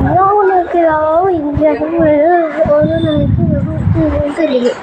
உனக்கு இங்கே ஒரு நாளைக்கு தெரியும்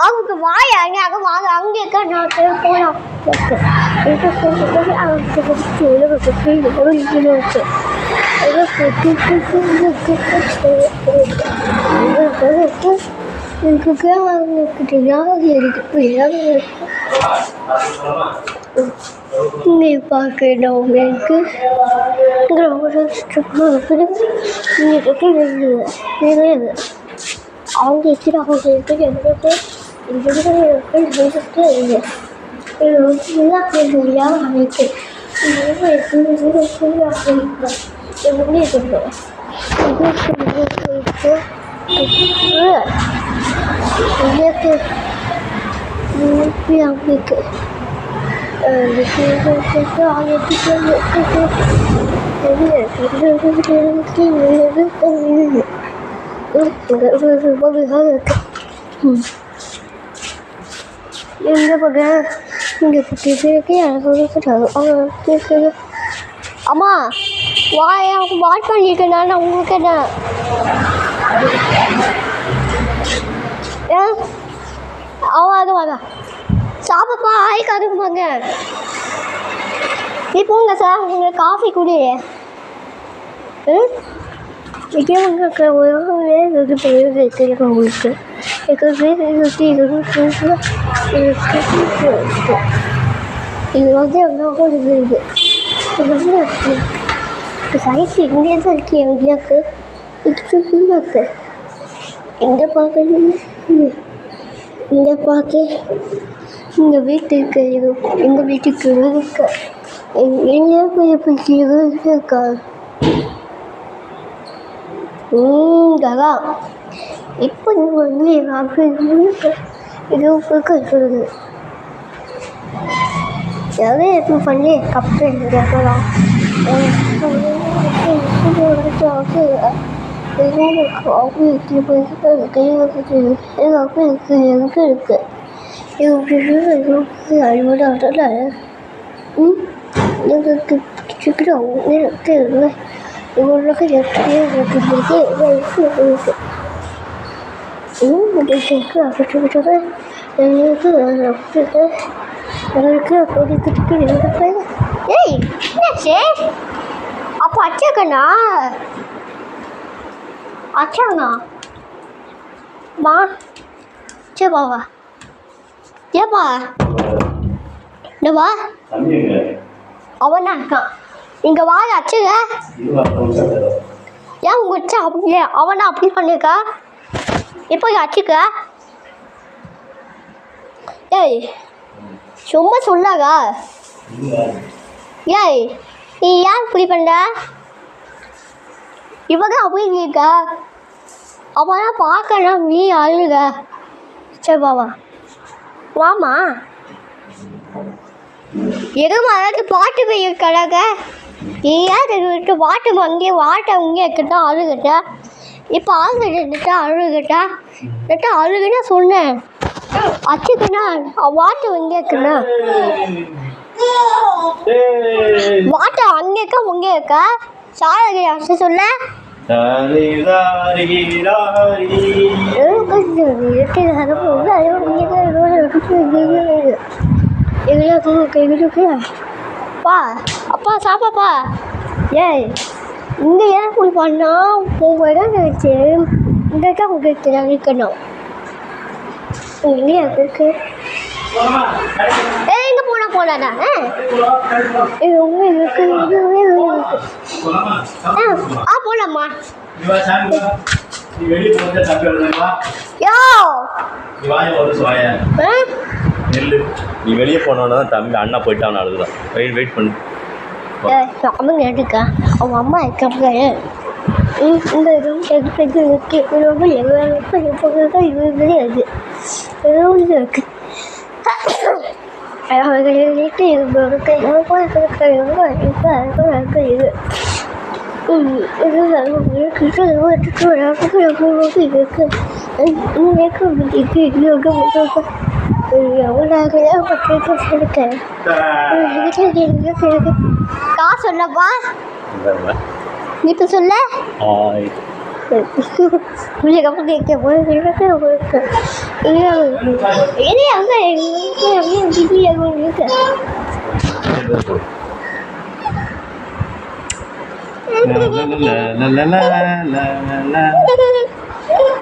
அவங்க வாயா அங்கே வாங்க அங்கே போகலாம் நீ பார்க்கணும் எனக்கு அவங்க அம்மா வாட்ச் பண்ணிட்டு நான் உங்களுக்கு என்ன வாங்க சாப்பிட்பா ஆய் கருப்பாங்க நீ போங்க சார் நீங்கள் காஃபி குடி உங்களுக்கு இது வந்து எவ்வளோ இருக்குது சைஸ் இங்கே தான் இருக்கு எங்களுக்கு இருக்கு எங்கே பார்க்குறீங்க இங்கே பார்த்து எங்கள் வீட்டுக்கு எங்கள் வீட்டுக்கு இருக்கு எங்கே போய் இருக்கா அதான் இப்போ நீங்கள் வந்து இது சொல்லுது எதாவது எப்போ பண்ணி கப்பு கேட்கலாம் ஏய் என்னாச்சு அப்போ அச்சாக்கண்ணா அச்சாங்கண்ணா வா சே பாவா ஏப்பா வா அவன் தான் இருக்கான் இங்கே வாங்க அச்சுங்க ஏன் உங்கள் அச்சா அப்படி அவனா அப்படி பண்ணியிருக்கா இப்போ அச்சுக்க ஏய் சும்மா சொல்லாதா ஏய் நீ ஏன் இப்படி பண்ணுற இவங்க அப்படி இருக்கா அவனா பார்க்கணும் நீ அழுக சரி பாவா வாமா எதுவும் அதாவது பாட்டு போயிருக்கலாங்க நீ ஏன் பாட்டு அங்கேயே அங்கேயே இருக்கட்டா அழுகட்டா இப்போ ஆளுகிட்டா அழுகட்டா அழுகுன்னா சொன்னேன் அச்சுக்குண்ணா வாட்டு அங்கே இருக்குண்ணா வாட்டு அங்கே இருக்கா முங்கே இருக்கா சாரதி அச்சு சொல்ல பா அப்பா சாப்பாப்பா ஏய் இங்கே ஏன் இப்படி பண்ணா உங்கள் தான் நினச்சி இந்த தான் உங்களுக்கு இருக்கணும் இல்லையா இருக்கு ஏ எங்கே போனா இது உங்க இருக்கு போலாமா யோ நீ வெளியே போனோன்னா தான் தம்பி அண்ணா போயிட்டு அவனை அழுகுதான் வெயிட் பண்ணு அவங்க எடுக்கா அவங்க அம்மா இருக்காங்க இந்த ரூம் இருக்கு காசு சொல்லப்பா நீ இப்போ சொல்ல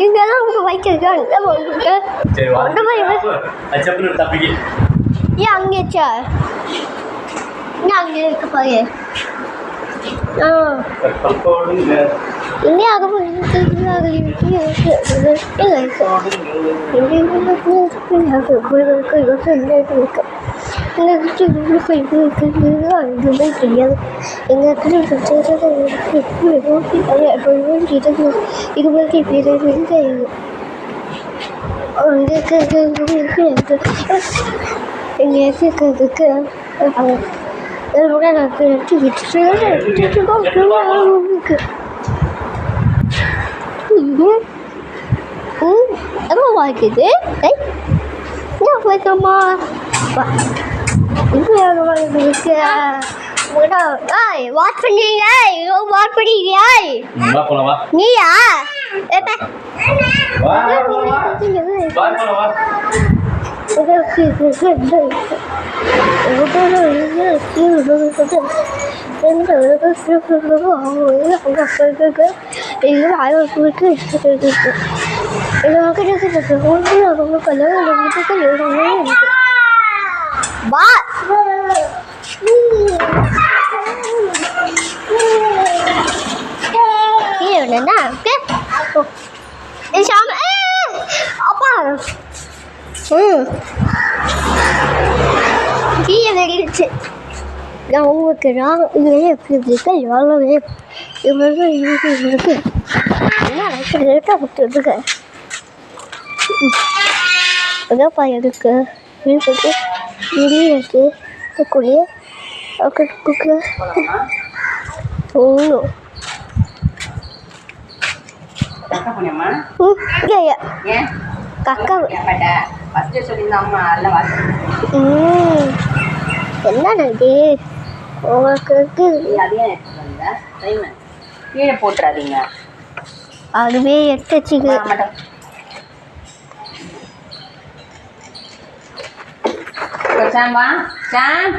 இங்கெல்லாம் உங்களுக்கு வைக்க ஏன் அங்கேச்சா ஏன் அங்கே இருக்க பாரு இந்தியாவுக்கு தெரியாது வாய்க்குது வைக்கமா வாட்ச் பண்ணீங்க வாட்ச் பண்ணிக்கிறியா நீயா அப்பா வெளியிடுச்சு நான் உங்களுக்கு இது எப்படி இருக்கு எவ்வளோ இவருக்கு இவருக்கு என்ன லேட்டாக கொடுத்துருக்கு அதான்ப்பா இருக்கு இருக்கு வெளியே இருக்கு குழிய போகணும் கக்கா என்ன நன்றி உங்களுக்கு கீழே போட்டுறாதீங்க அதுவே எடுத்துச்சுக்கு சாம் வா சாம்